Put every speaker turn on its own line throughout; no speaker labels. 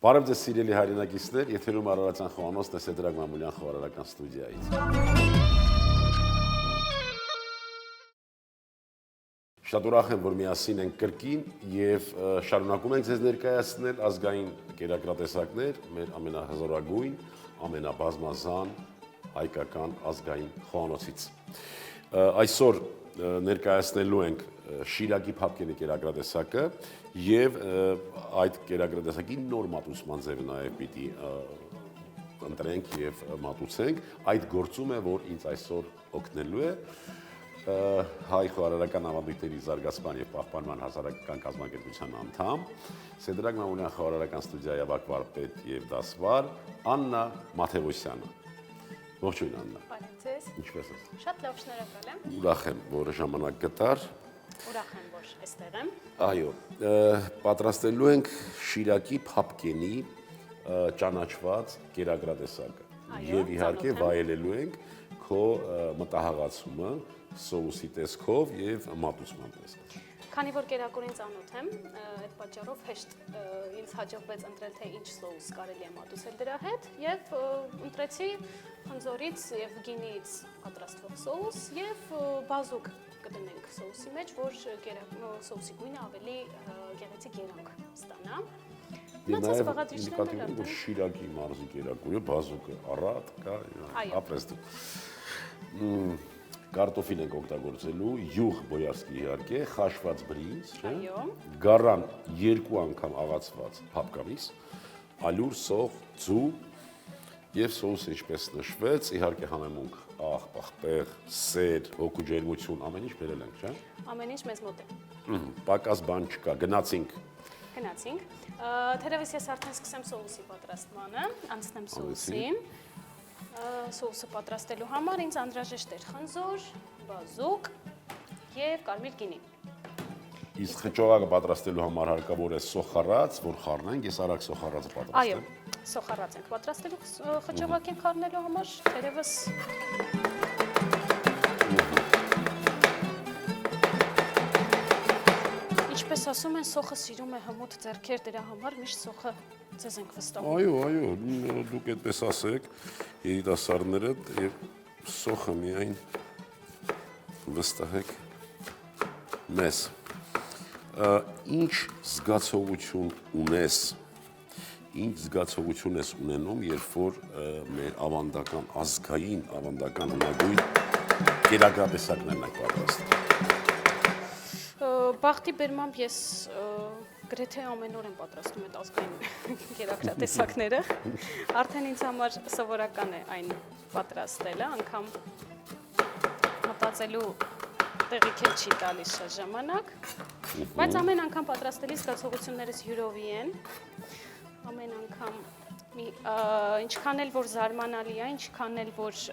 Բարև ձեզ սիրելի հայրենակիցներ, եթերում Արարատյան խոհանոցն է Սեդրակ Մամուլյան խոհարարական ստուդիայից։ Շատ ուրախ եմ, որ միասին ենք կրկին եւ շարունակում ենք ձեզ ներկայացնել ազգային կերակրատեսակներ մեր ամենահզորագույն, ամենաբազմազան հայկական ազգային խոհանոցից։ Այսօր ներկայացնելու ենք Շիրակի Փափկենի կերակրատեսակը եւ այդ կերակրատեսակի նոր մատուցման ձևը նաեւ պիտի ընտրենք եւ մատուցենք։ Այդ գործում է, որ ինձ այսօր օգնելու է հայ խոհարարական ավանդույթների զարգացման եւ պահպանման հասարակական կազմակերպության անդամ Սեդրակ Մամուլյան խոհարարական ստուդիայի ավագ վարպետ եւ դասվար Աննա Մաթևոսյանը։ Ողջույն Աննա։
Բարև ձեզ։
Ինչպե՞ս ես։
Շատ լավ, շնորհակալ եմ։
Ուրախ եմ, որ ժամանակ գտար։
Ուրախ եմ, որ այստեղ եմ։
Այո, պատրաստելու ենք Շիրակի Փափկենի ճանաչված կերակրատեսակը եւ իհարկե վայելելու ենք քո մտահղացումը սոուսի տեսքով եւ մատուցման տեսքով։
Քանի որ կերակուրին ծանոթ եմ, այդ պատճառով հեշտ ինձ հաջողվեց ընտրել թե ինչ սոուս կարելի է մատուցել դրա հետ եւ ընտրեցի խնձորից եւ գինիից պատրաստվող սոուս եւ բազուկ կդնենք սոուսի մեջ, որ սոուսի գույնը ավելի գեղեցիկ երանգ ստանա։
Նաեւ նկատի ունեմ, որ Շիրակի մարզի կերակուրը բազուկը առատ կա, ապրես դու։ Կարտոֆիլ ենք օգտագործելու, յուղ բոյարսկի իհարկե, խաշված բրինձ,
Այո։
Գարան 2 անգամ աղացված փափկամիս, ալյուր, սող, ձու եւ սոուսը ինչպես նշվեց, իհարկե համեմունք, աղ, պաղպեղ, սեր, հոգու ջերմություն, ամեն ինչ բերել ենք, չէ՞։
Ամեն ինչ մեզ մոտ է։
Պակաս բան չկա, գնացինք։
Թերևս ես արդեն սկսեմ սոուսի պատրաստմանը, անցնեմ սոուսին։ Սոուսը պատրաստելու համար ինձ անհրաժեշտ էր խնձոր, բազուկ եւ կարմիր գինի։
Իսկ խճողակը պատրաստելու համար հարկավոր է սոխառած, որ խառնենք, ես արագ սոխառածը պատրաստեմ։
Այո, սոխառած ենք պատրաստելու խճողակին խառնելու համար, թերևս ինչպես ասում են, սոխը սիրում է հմուտ ձեռքեր, դրա համար միշտ սոխը ձեզ ենք վստահում։
Այո, դուք այդպես ասեք, երիտասարդները եւ սոխը միայն վստահեք մեզ։ Ինչ զգացողություն ես ունենում, երբ որ մեր ավանդական ազգային ավանդական հնագույն կերակրատեսակներն եք պատրաստում։
Բախտի բերմամբ ես գրեթե ամեն օր եմ պատրաստում այդ ազգային կերակրատեսակները։ Արդեն ինձ համար սովորական է այն պատրաստելը, անգամ մտածելու տեղիք էլ չի տալիս շատ ժամանակ, բայց ամեն անգամ պատրաստելիս զգացողություններս յուրովի են, ամեն անգամ ինչքան էլ որ զարմանալի է, ինչքան էլ որ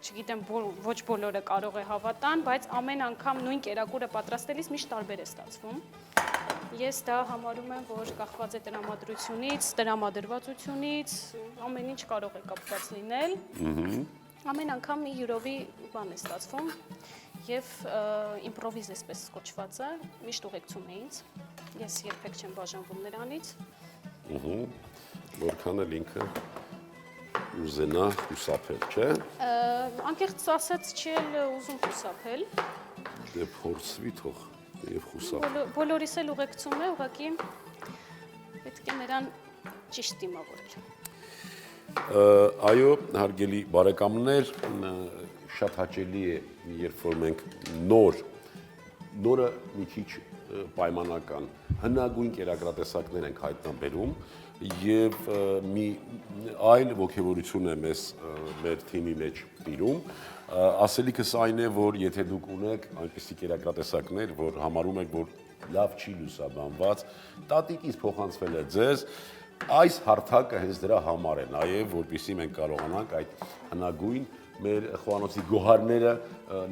չգիտեմ, ոչ բոլորը կարող է հավատան, բայց ամեն անգամ նույն կերակուրը պատրաստելիս միշտ տարբեր է ստացվում։ Ես դա համարում եմ, որ կախված է տրամադրությունից, տրամադրվածությունից, ամեն ինչ կարող է կապված լինել։ Ամեն անգամ մի յուրովի բան է ստացվում եւ իմպրովիզ էսպես կոչվածը միշտ ուղեկցում է ինձ։ Ես երբեք չեմ բաժանվում նրանից։
Որքան էլ ինքը ուզենա խուսափել, չէ՞։
Անկեղծ ասած չի էլ ուզում խուսափել։
Դե փորձվի թող եւ խուսափ։
Բոլորիս էլ ուղեկցում է, ուղղակի պետք է նրան ճիշտ դիմավորել։
Այո, հարգելի բարեկամներ, շատ հաճելի է, երբ որ մենք նորը մի քիչ պայմանական հնագույն կերակրատեսակներ ենք հայտնաբերում եւ մի այլ ոգևորություն է մեր թիմի մեջ տիրում։ Ասելիքս այն է, որ եթե դուք ունեք այնպիսի կերակրատեսակներ, որ համարում եք, որ լավ չի լուսաբանված, տատիկից փոխանցվել է ձեզ, այս հարթակը հենց դրա համար է, նաեւ որպեսզի մենք կարողանանք այդ հնագույն մեր խոհանոցի գոհարները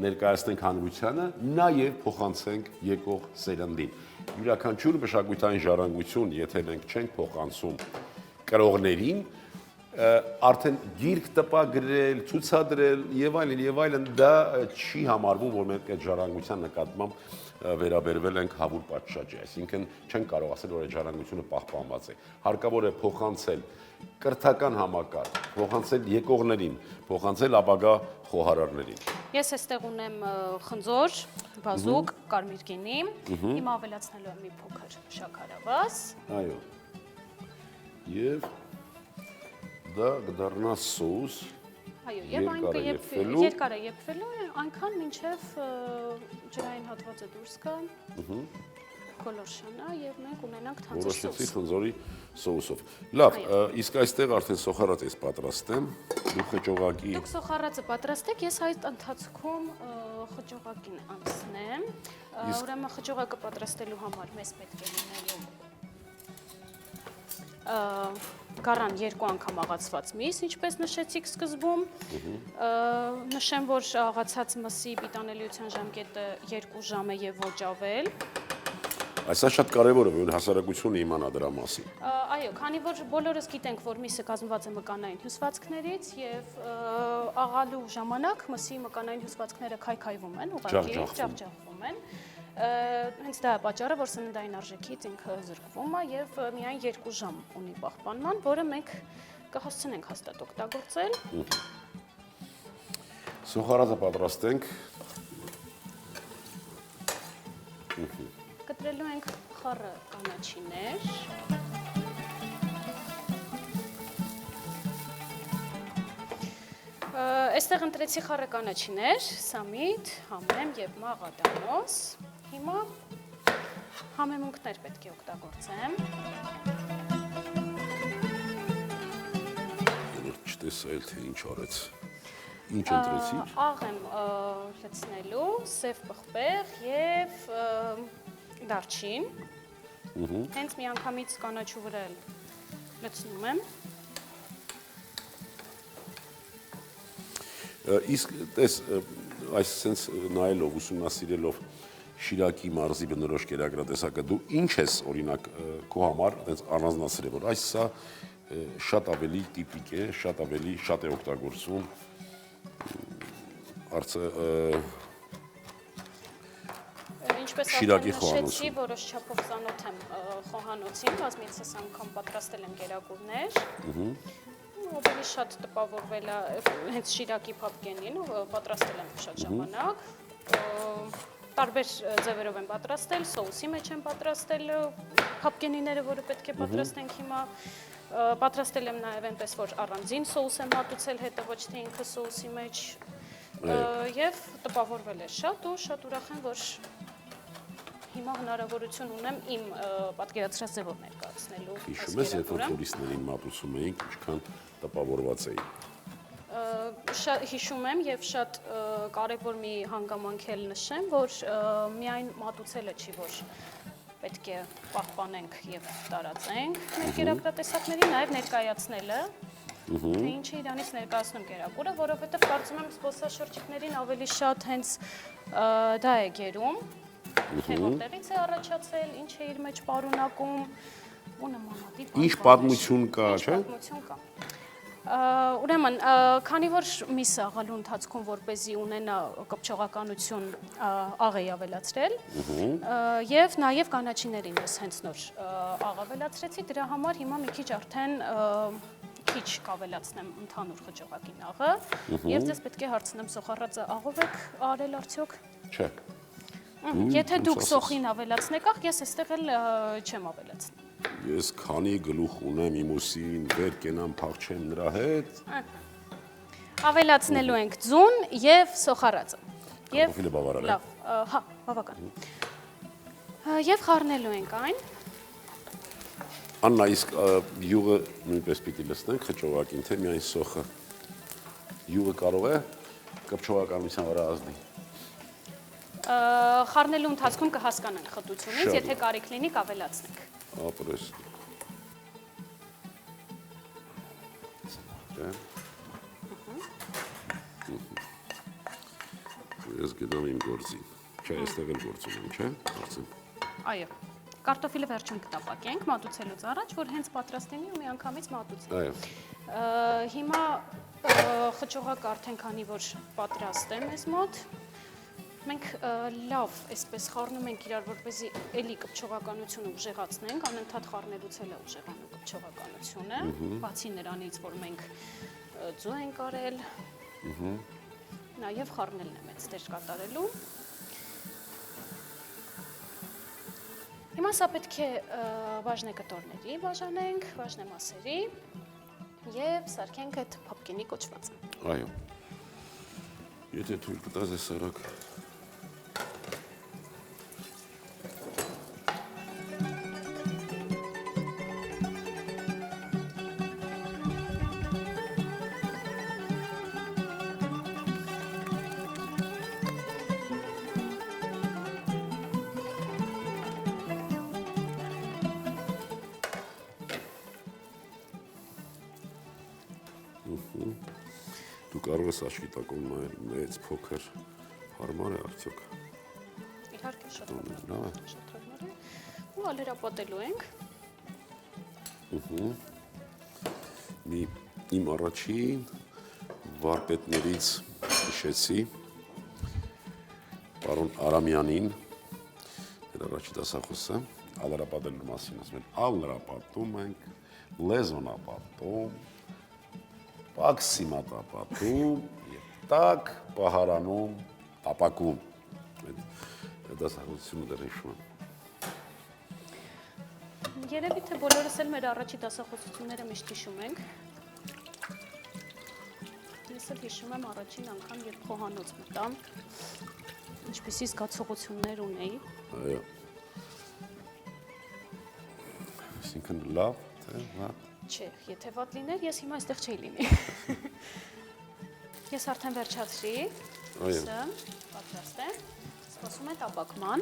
ներկայացնենք հանրությանը, նաեւ փոխանցենք եկող սերնդին։ Յուրաքանչյուր մշակութային ժառանգություն, եթե մենք չենք փոխանցում կրողներին, արդեն գիրք տպագրել, ցուցադրել եւ այլն դա չի համարվում, որ մենք այդ ժառանգության նկատմամբ վերաբերվել ենք հավուր պատշաճի, այսինքն չեն կարող ասել, որ այդ ժառանգությունը պահպանված է։ Հարկավոր է փոխանցել կրթական համակարգ, փոխանցել եկողներին, փոխանցել ապագա խոհարարներին։
Ես այստեղ ունեմ խնձոր, բազուկ, կարմիր գինի, հիմա ավելացնելու եմ մի փոքր շաքարավազ։
Այո։ Եվ դա կդառնա սոուս։
Այո, եւ այն երկար է եփվելու, այնքան մինչեւ ջրային հատվածը դուրս գա, կոլորշանա եւ մենք ունենանք թանձր սոուս։
Որոշեցի խնձորի սոուսով։ Լավ, իսկ այստեղ արդեն սոխարած ես պատրաստեմ։ Դու խճողակի։
Դուք սոխարածը պատրաստեք, ես այդ ընթացքում խճողակին անցնեմ։ Ուրեմն խճողակը պատրաստելու համար մեզ պետք է լինելու գարան 2 անգամ աղացված միս, ինչպես նշեցիք սկզբում, նշեմ, որ աղացած մսի պիտանելիության ժամկետը 2 ժամ է եւ ոչ ավել։
Այսա շատ կարևոր է, որ հասարակությունը իմանա դրա մասին։
Այո, քանի որ բոլորս գիտենք, որ միսը կազմված է մկանային հյուսվածքներից եւ աղալու ժամանակ մսի մկանային հյուսվածքները քայքայվում են, ուղղակի ջախջախվում են։ Հենց դա է պատճառը, որ սննդային արժեքից ինքը զրկվում է եւ միայն 2 ժամ ունի պահպանման, որը մենք կհասցնենք հաստատ օգտագործել։
Սոխարածը պատրաստենք։
Կտրելու ենք խառը կանաչիներ։ Այստեղ ընտրեցի խառը կանաչիներ, սամիտ, համեմ եւ մաղադանոս։ Հիմա համեմունքներ պետք է օգտագործեմ։
Չտեսայել թե ինչ արեց։ Ինչ ընտրեցիք։
Աղ եմ լցնելու, սև պղպեղ եւ դարչին։ Հենց մի անգամից կանաչու վրա լցնում եմ։
Իսկ տես այս sense նայելով ուսումնասիրելով Շիրակի մարզի բնորոշ կերակրատեսակը դու ինչ ես օրինակ քո համար այդպես առանձնացրել որ այս սա շատ ավելի տիպիկ է, շատ է օգտագործվում
Ինչպես
Շիրակի
նշեցի, որոշ չափով ծանոթ եմ խոհանոցին, բազմիցս անգամ պատրաստել եմ կերակուրներ։ Ավելի շատ տպավորվել է հենց Շիրակի փափկենին, պատրաստել եմ շատ ժամանակ։ Տարբեր ձևերով եմ պատրաստել, սոուսի մեջ եմ պատրաստել փափկենիները, որը պետք է պատրաստենք հիմա։ Պատրաստել եմ նաև այնպես, որ առանձին սոուս եմ մատուցել, հետո ոչ թե ինքը սոուսի մեջ եւ տպավորվել է շատ ու շատ ուրախ եմ, որ հիմա հնարավորություն ունեմ իմ պատկերացրած ձևով ներկայացնելու։
Հիշում ես, երբ որ տուրիստներին մատուցում էինք, ինչքան տպավորված էին։
Հիշում եմ եւ շատ կարեւոր մի հանգամանք էլ նշեմ, որ միայն մատուցելը չի, որ պետք է պահպանենք եւ տարածենք մեր կերակրատեսակներին, նաեւ ներկայացնելը, թե ինչը իրանից ներկայացնում կերակուրը, որովհետեւ կարծում եմ զբոսաշրջիկներին ավելի շատ հենց դա է գերում, թե որտեղից է առաջացել, ինչ է իր մեջ պարունակում ու նմանատիպ։
Ինչ պատմություն կա, չէ՞։
Պատմություն կա։ Ուրեմն, քանի որ միսը աղալու ընթացքում որպեսզի ունենա կպչողականություն աղ էի ավելացրել եւ նաեւ կանաչիներին ես հենց նոր աղ ավելացրեցի, դրա համար հիմա մի քիչ արդեն քիչ կավելացնեմ ընդհանուր խճողակին աղը եւ ձեզ պետք է հարցնեմ սոխառածը աղով եք արել արդյոք։
Չէ։
Եթե դուք սոխին ավելացնեք աղ, ես այստեղ էլ չեմ ավելացնի։
Ես քանի գլուխ ունեմ իմ ուսին, վեր կենամ փախչեմ նրա հետ։
Ավելացնելու ենք ձուն եւ սոխառածը։ Եւ
Կոֆիլը բավարար է։
Լավ, հա, բավական։ Եվ խառնելու ենք այն։
Աննա, իսկ յուղը նույնպես պիտի լցնենք խճողակին, թե միայն սոխը։ Յուղը կարող է կպչողականության վրա ազդի։
Խառնելու ընթացքում կհասկանանք խտությունից, եթե կարիք լինի կավելացնենք։
Ապրես։ Ես գնամ իմ գործին։ Չէ, այստեղ էլ գործում եմ, չէ՞։ Կարծեմ։
Այո։ Կարտոֆիլը վերջում կտապակենք մատուցելուց առաջ, որ հենց պատրաստ լինի ու միանգամից մատուցենք։
Այո։
Հիմա խճողակը արդեն քանի որ պատրաստ է մեզ մոտ, մենք լավ այսպես խառնում ենք իրար, որպեսզի էլի կպչողականությունը ուժեղացնենք, անընդհատ խառնելուց էլ է ուժեղանում կպչողականությունը, բացի նրանից, որ մենք ձու ենք արել, նաև խառնելն է մեծ դեր կատարելու։ Հիմա սա պետք է բաժնե կտորների բաժանենք, բաժնե մասերի և սարքենք այդ փապկենի կոչվածը։
Այո։ Եթե թույլ կտաս ես արագ։ Դու կարող ես աչքի տակում նայել մեծ, փոքր, հարմար է արդյոք։
Իհարկե շատ
Լավ է։
հարմար է։ Ու ալերապատելու ենք։
Իմ առաջին վարպետներից հիշեցի պարոն Արամյանին, մեր առաջի դասախոսը, ալերապատելու մասին ասում են, ալերապատում ենք, լեզոնապատում, պաքսիմատապատում և տակ պահարանում տապակում։ Այդ դասախոսությունը դեռ հիշում եմ։
Երևի թե բոլորս էլ մեր առաջի դասախոսությունները միշտ հիշում ենք։ Ես էլ հիշում եմ առաջին անգամ, երբ խոհանոց մտա, ինչպիսի զգացողություններ ունեի։
Այո։ Այսինքն լավ, թե վատ։
Չէ, եթե վատ լիներ, ես հիմա այստեղ չէի լինի։ Ես արդեն վերջացրի, սա պատրաստ է, սպասում է տապակման։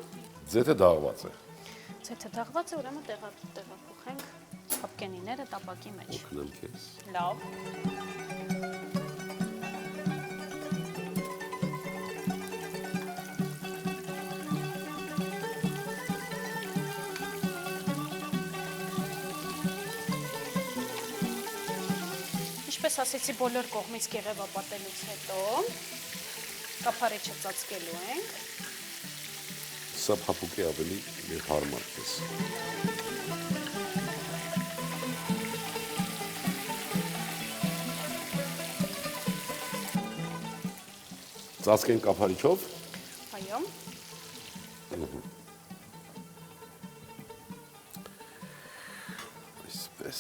Ձեթը դաղված է։
Ձեթը դաղված է, ուրեմն տեղափոխենք փապկենիները տապակի մեջ։
Օգնեմ քեզ։
Լավ։ Ինչպես ասեցի, բոլոր կողմից կեղևապատելուց հետո կափարիչը ծածկելու ենք։
Սա փափուկ է ավելի հարմար քեզ։ Ծածկենք կափարիչով։
Այո։
Այսպես։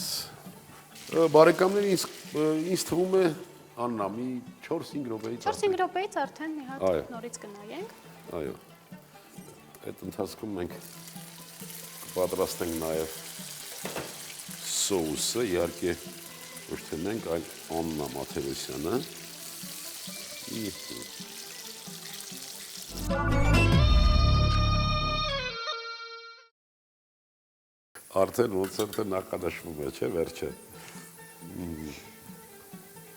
Բարեկամներ, ինձ թվում է Աննա, մի 4-5 րոպեից
4-5 րոպեից արդեն մի հատ
Այո։
նորից կնայենք։
Այո։ Այդ ընթացքում մենք կպատրաստենք նաև սոուսը, իհարկե ոչ թե մենք, այլ Աննա Մաթևոսյանը։ Արդեն ոնց է նախադաշվում է, չէ՞, վերջը։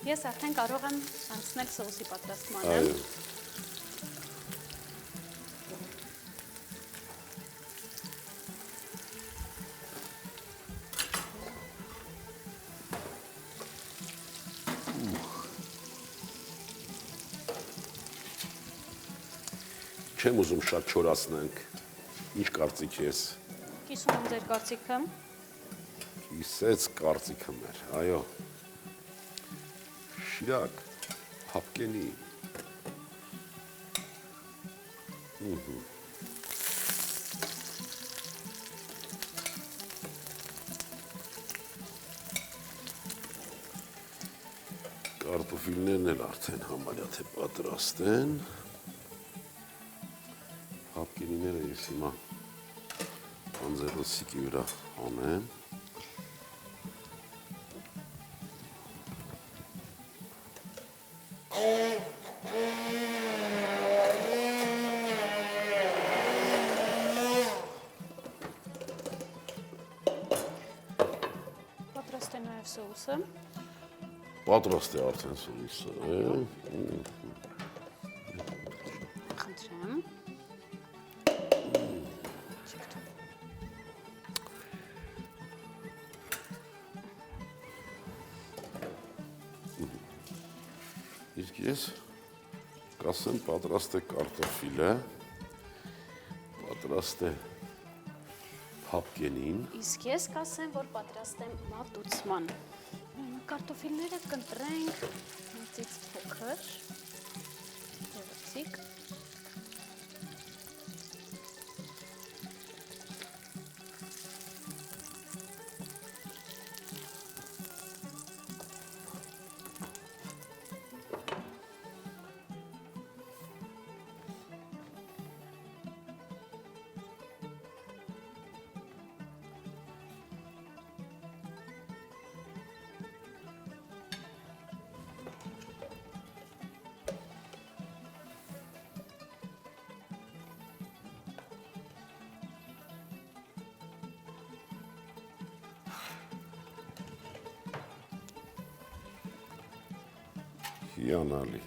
Ես արդեն կարող եմ անցնել սոուսի պատրաստմանը։
Այո։ Չեմ ուզում շատ չորացնենք։ Ինչ կարծիք ես։
Կիսում եմ ձեր կարծիքը։
Կիսեց կարծիքը մեր, այո։ Շիրակ, փապկենի։ Կարտոֆիլներն էլ արդեն համարյա թե պատրաստ են։ Փապկենիները ես հիմա անձեռոցիկի վրա անեմ։
Պատրաստ է նաև սոուսը։
Պատրաստ է արդեն սոուսը։
Խնդրեմ։
Ես կասեմ պատրաստ է կարտոֆիլը, պատրաստ է փափկենին։
Իսկ ես կասեմ, որ պատրաստ եմ մատուցման։ Կարտոֆիլները կընտրենք մեծից փոքր, գեղեցիկ։
Հիանալի։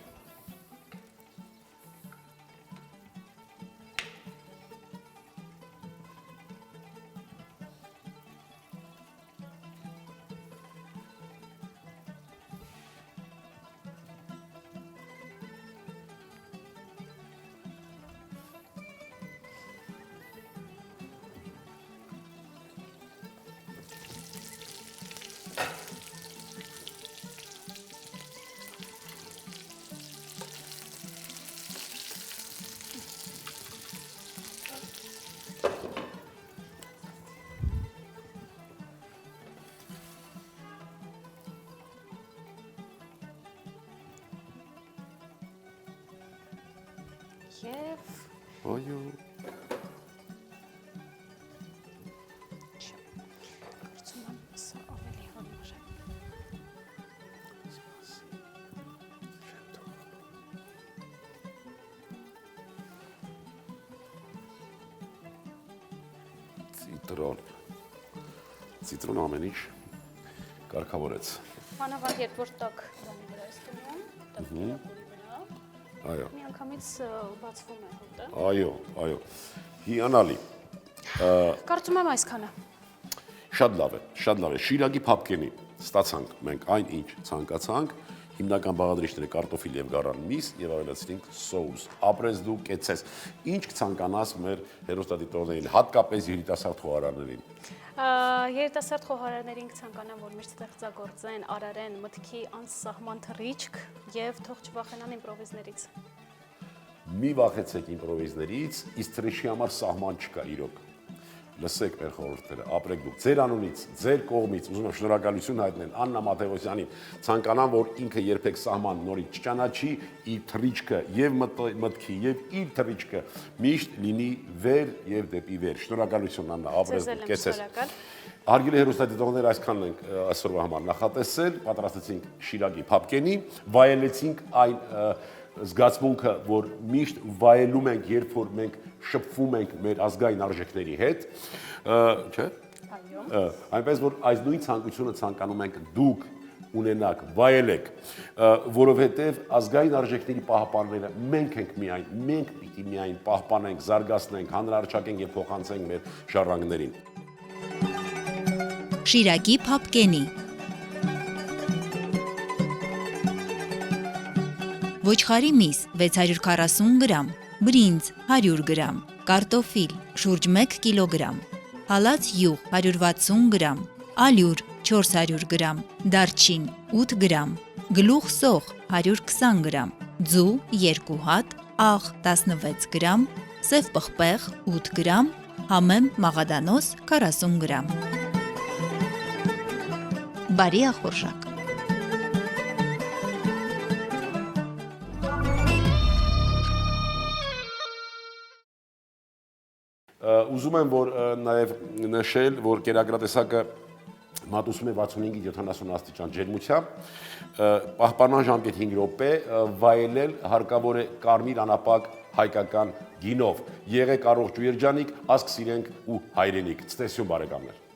Եվ
Այո։
կարծում եմ սա ավելի հարմար է։
Ցիտրոն ամեն ինչ կարգավորեց։
Մանավանդ երբ որ տաք բանի վրա ես դնում, տաք կերակուրի վրա,
Այո։
միանգամից բացվում է հոտը։
Այո, այո։ Հիանալի։
Կարծում եմ այսքանը։
Շատ լավ է, շատ լավ է։ Շիրակի փափկենի ստացանք մենք այն ինչ ցանկացանք, հիմնական բաղադրիչները կարտոֆիլ եւ գարան միս եւ ավելացրինք սոուս։ Ապրես դու կեցես։ Ինչ կցանկանաս մեր հերոստատիտողներին, հատկապես երիտասարդ խոհարարներին։
Երիտասարդ խոհարարներին կցանկանամ, որ միշտ ստեղծագործեն, արարեն մտքի անսահման թռիչք եւ թող չվախենան իմպրովիզներից։
Մի վախեցեք իմպրովիզներից, իսկ թռիչքի համար սահման չկա իրոք։ Լսեք մեր խորհուրդները, ապրեք դուք ձեր անունից, ձեր կողմից, ուզում եմ շնորհակալություն հայտնել Աննա Մաթեոսյանին, ցանկանամ, որ ինքը երբեք սահման նորից չճանաչի, իր թռիչքը եւ մտքի եւ իր թռիչքը միշտ լինի վեր եւ դեպի վեր։ Շնորհակալություն Աննա, ապրես դուք, կեցես։ Հարգելի հերոստատիտողներ, այսքանն ենք այսօրվա համար նախատեսել, պատրաստեցինք Շիրակի փափկենի, վայելեցինք այն զգացմունքը, որ միշտ վայելում ենք, երբ որ մենք շփվում ենք մեր ազգային արժեքների հետ, չէ՞։ Այո։ Այնպես որ այս նույն ցանկությունը ցանկանում ենք դուք ունենաք, վայելեք, որովհետև ազգային արժեքների պահպանները մենք ենք միայն, մենք պիտի միայն պահպանենք, զարգացնենք, հանրահռչակենք եւ փոխանցենք մեր ժառանգներին։
Շիրակի փափկենի Ոչխարի միս 640 գրամ, բրինձ 100 գրամ, կարտոֆիլ շուրջ 1 կիլոգրամ, հալած յուղ 160 գրամ, ալյուր 400 գրամ, դարչին 8 գրամ, գլուխ սող 120 գրամ, ձու 2 հատ, աղ 16 գրամ, սև պղպեղ 8 գրամ, համեմ մաղադանոս 40 գրամ։ Բարի ախորժակ։
Ուզում եմ որ նաև նշել, որ կերակրատեսակը մատուցում է 65-70 աստիճան ջերմությամբ, պահպանման ժամկետ 5 րոպե, վայելել հարկավոր է կարմիր անապակ հայկական գինով։ Եղեք առողջ ու երջանիկ, ասք սիրենք ու հայրենիք։ Ցտեսություն բարեկամներ։